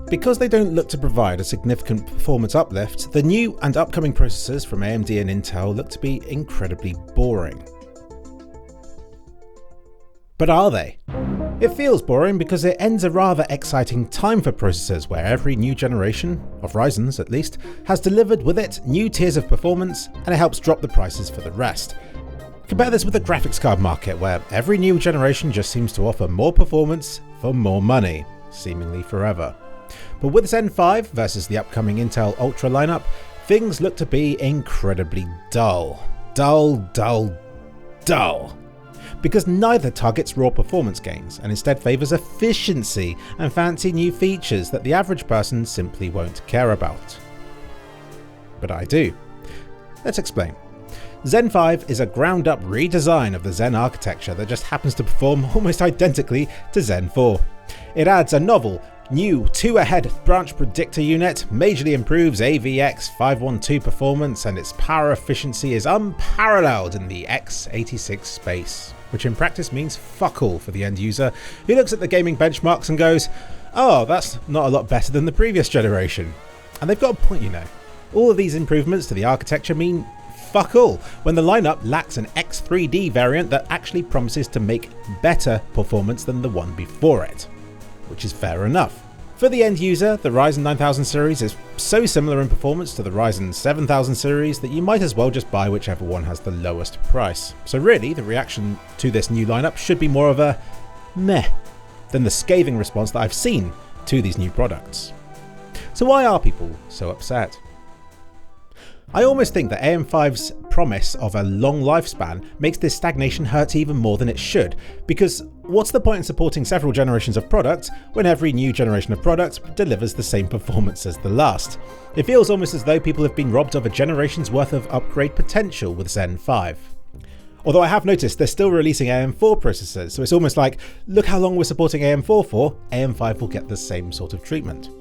Because they don't look to provide a significant performance uplift, the new and upcoming processors from AMD and Intel look to be incredibly boring. But are they? It feels boring because it ends a rather exciting time for processors where every new generation, of Ryzen's at least, has delivered with it new tiers of performance, and it helps drop the prices for the rest. Compare this with the graphics card market where every new generation just seems to offer more performance for more money, seemingly forever. But with Zen 5 versus the upcoming Intel Ultra lineup, things look to be incredibly dull. Dull. Because neither targets raw performance gains and instead favours efficiency and fancy new features that the average person simply won't care about. But I do. Let's explain. Zen 5 is a ground-up redesign of the Zen architecture that just happens to perform almost identically to Zen 4. It adds a novel, new 2-ahead branch predictor unit, majorly improves AVX 512 performance, and its power efficiency is unparalleled in the x86 space, which in practice means fuck all for the end user who looks at the gaming benchmarks and goes, oh, that's not a lot better than the previous generation. And they've got a point, you know. All of these improvements to the architecture mean fuck all when the lineup lacks an X3D variant that actually promises to make better performance than the one before it. Which is fair enough. For the end user, the Ryzen 9000 series is so similar in performance to the Ryzen 7000 series that you might as well just buy whichever one has the lowest price. So really, the reaction to this new lineup should be more of a meh than the scathing response that I've seen to these new products. So why are people so upset? I almost think that AM5's promise of a long lifespan makes this stagnation hurt even more than it should, because what's the point in supporting several generations of products when every new generation of products delivers the same performance as the last? It feels almost as though people have been robbed of a generation's worth of upgrade potential with Zen 5. Although I have noticed they're still releasing AM4 processors, so it's almost like, look how long we're supporting AM4 for, AM5 will get the same sort of treatment.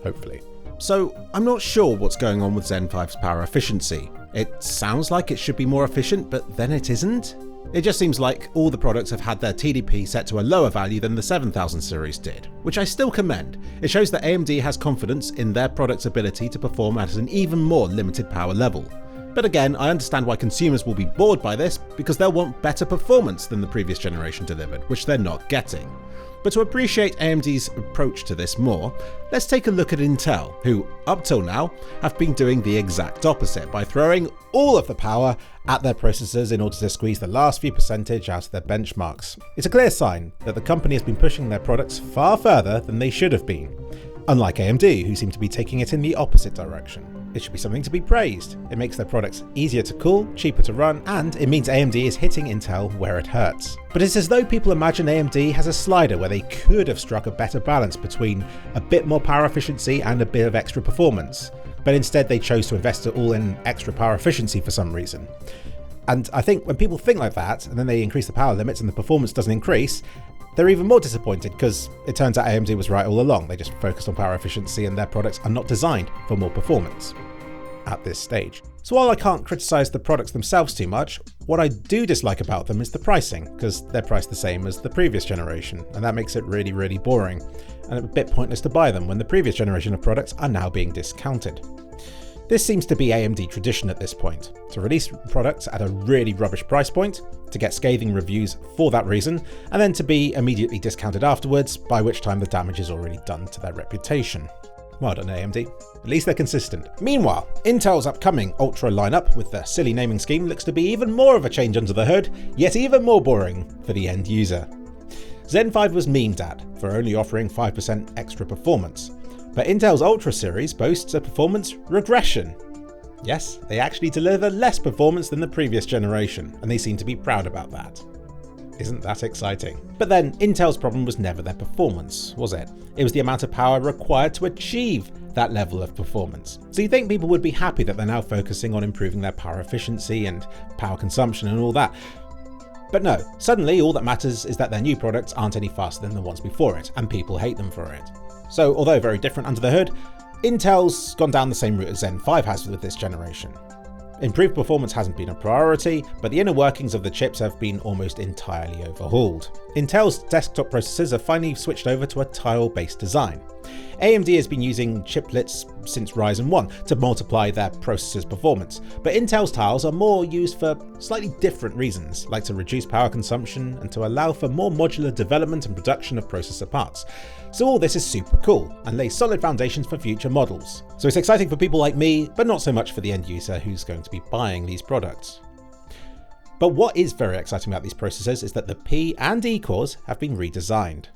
Hopefully. So I'm not sure what's going on with Zen 5's power efficiency. It sounds like it should be more efficient, but then it isn't. It just seems like all the products have had their TDP set to a lower value than the 7000 series did, which I still commend. It shows that AMD has confidence in their product's ability to perform at an even more limited power level. But again, I understand why consumers will be bored by this because they'll want better performance than the previous generation delivered, which they're not getting. But to appreciate AMD's approach to this more, let's take a look at Intel, who, up till now, have been doing the exact opposite by throwing all of the power at their processors in order to squeeze the last few percentage out of their benchmarks. It's a clear sign that the company has been pushing their products far further than they should have been, unlike AMD, who seem to be taking it in the opposite direction. It should be something to be praised. It makes their products easier to cool, cheaper to run, and it means AMD is hitting Intel where it hurts. But it's as though people imagine AMD has a slider where they could have struck a better balance between a bit more power efficiency and a bit of extra performance, but instead they chose to invest it all in extra power efficiency for some reason. And I think when people think like that, and then they increase the power limits and the performance doesn't increase, they're even more disappointed because it turns out AMD was right all along. They just focused on power efficiency and their products are not designed for more performance at this stage. So while I can't criticize the products themselves too much, what I do dislike about them is the pricing, because they're priced the same as the previous generation, and that makes it really, really boring, and a bit pointless to buy them when the previous generation of products are now being discounted. This seems to be AMD tradition at this point, to release products at a really rubbish price point, to get scathing reviews for that reason, and then to be immediately discounted afterwards, by which time the damage is already done to their reputation. Well done, AMD. At least they're consistent. Meanwhile, Intel's upcoming Ultra lineup with their silly naming scheme looks to be even more of a change under the hood, yet even more boring for the end user. Zen 5 was memed at for only offering 5% extra performance, but Intel's Ultra series boasts a performance regression. Yes, they actually deliver less performance than the previous generation, and they seem to be proud about that. Isn't that exciting? But then, Intel's problem was never their performance, was it? It was the amount of power required to achieve that level of performance. So you think people would be happy that they're now focusing on improving their power efficiency and power consumption and all that. But no, suddenly all that matters is that their new products aren't any faster than the ones before it, and people hate them for it. So although very different under the hood, Intel's gone down the same route as Zen 5 has with this generation. Improved performance hasn't been a priority, but the inner workings of the chips have been almost entirely overhauled. Intel's desktop processors have finally switched over to a tile-based design. AMD has been using chiplets since Ryzen 1 to multiply their processor's performance, but Intel's tiles are more used for slightly different reasons, like to reduce power consumption and to allow for more modular development and production of processor parts. So all this is super cool and lays solid foundations for future models. So it's exciting for people like me, but not so much for the end user who's going to be buying these products. But what is very exciting about these processors is that the P and E cores have been redesigned.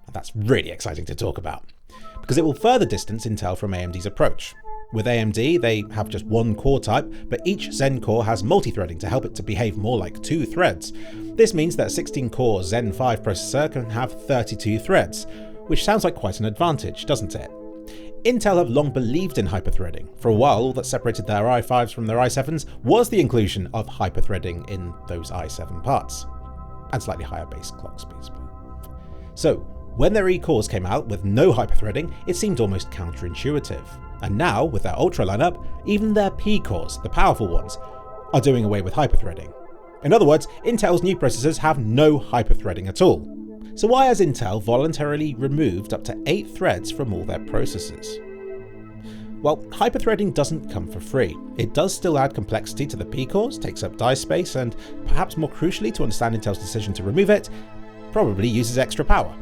And that's really exciting to talk about, because it will further distance Intel from AMD's approach. With AMD, they have just one core type, but each Zen core has multi-threading to help it to behave more like 2 threads. This means that a 16-core Zen 5 processor can have 32 threads, which sounds like quite an advantage, doesn't it? Intel have long believed in hyperthreading. For a while, all that separated their i5s from their i7s was the inclusion of hyperthreading in those i7 parts, and slightly higher base clock speeds. So, when their E-cores came out with no hyperthreading, it seemed almost counterintuitive. And now, with their Ultra lineup, even their P-cores, the powerful ones, are doing away with hyperthreading. In other words, Intel's new processors have no hyperthreading at all. So why has Intel voluntarily removed up to 8 threads from all their processors? Well, hyperthreading doesn't come for free. It does still add complexity to the P-cores, takes up die space, and perhaps more crucially to understand Intel's decision to remove it, probably uses extra power.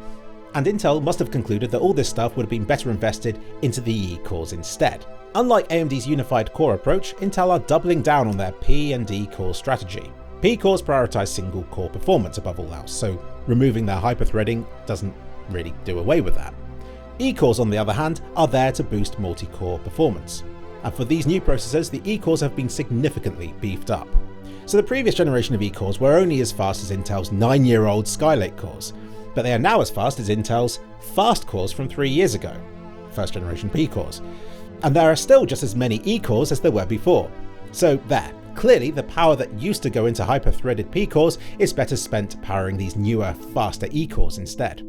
And Intel must have concluded that all this stuff would have been better invested into the E-cores instead. Unlike AMD's unified core approach, Intel are doubling down on their P and E core strategy. P-cores prioritize single core performance above all else, so removing their hyperthreading doesn't really do away with that. E-cores, on the other hand, are there to boost multi-core performance. And for these new processors, the E-cores have been significantly beefed up. So the previous generation of E-cores were only as fast as Intel's 9-year-old Skylake cores, but they are now as fast as Intel's fast cores from 3 years ago, first generation P-cores. And there are still just as many E-cores as there were before. So there. Clearly, the power that used to go into hyper-threaded P-cores is better spent powering these newer, faster E-cores instead.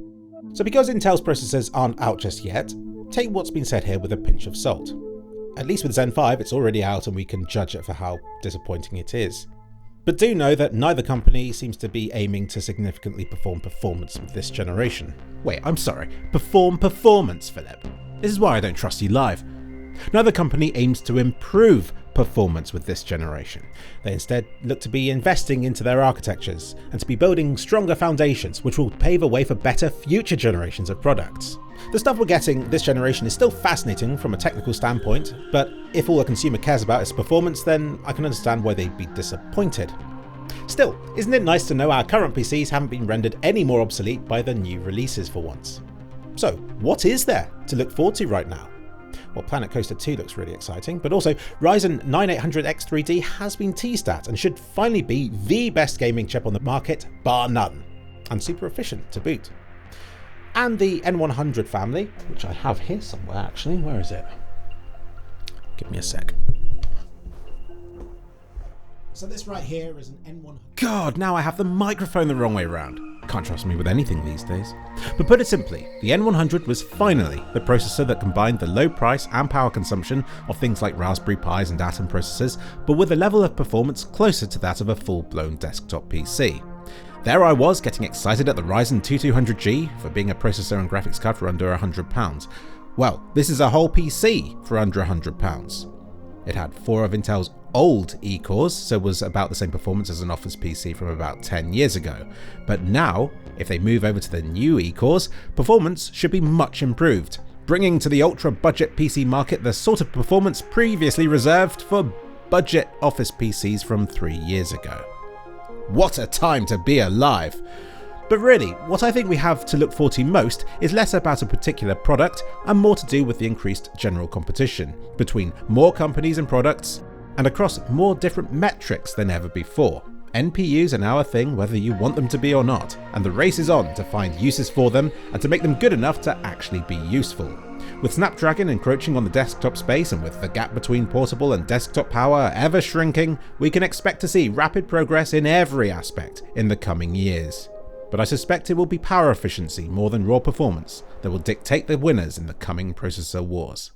So because Intel's processors aren't out just yet, take what's been said here with a pinch of salt. At least with Zen 5, it's already out and we can judge it for how disappointing it is. But do know that neither company seems to be aiming to significantly perform performance with this generation. Wait, I'm sorry, perform performance, Philip. This is why I don't trust you live. Neither company aims to improve performance with this generation. They instead look to be investing into their architectures and to be building stronger foundations which will pave a way for better future generations of products. The stuff we're getting this generation is still fascinating from a technical standpoint, but if all a consumer cares about is performance, then I can understand why they'd be disappointed. Still, isn't it nice to know our current PCs haven't been rendered any more obsolete by the new releases for once? So, what is there to look forward to right now? Well, Planet Coaster 2 looks really exciting, but also Ryzen 9800X3D has been teased at and should finally be the best gaming chip on the market, bar none, and super efficient to boot. And the N100 family, which I have here somewhere actually, where is it? Give me a sec. So this right here is an N100. God, now I have the microphone the wrong way around. Can't trust me with anything these days. But put it simply, the N100 was finally the processor that combined the low price and power consumption of things like Raspberry Pis and Atom processors, but with a level of performance closer to that of a full-blown desktop PC. There I was getting excited at the Ryzen 2200G for being a processor and graphics card for under £100. Well, this is a whole PC for under £100. It had 4 of Intel's old E-cores, so was about the same performance as an Office PC from about 10 years ago. But now, if they move over to the new E-cores, performance should be much improved, bringing to the ultra-budget PC market the sort of performance previously reserved for budget Office PCs from 3 years ago. What a time to be alive! But really, what I think we have to look forward to most is less about a particular product and more to do with the increased general competition between more companies and products, and across more different metrics than ever before. NPUs are now a thing whether you want them to be or not, and the race is on to find uses for them and to make them good enough to actually be useful. With Snapdragon encroaching on the desktop space and with the gap between portable and desktop power ever shrinking, we can expect to see rapid progress in every aspect in the coming years. But I suspect it will be power efficiency more than raw performance that will dictate the winners in the coming processor wars.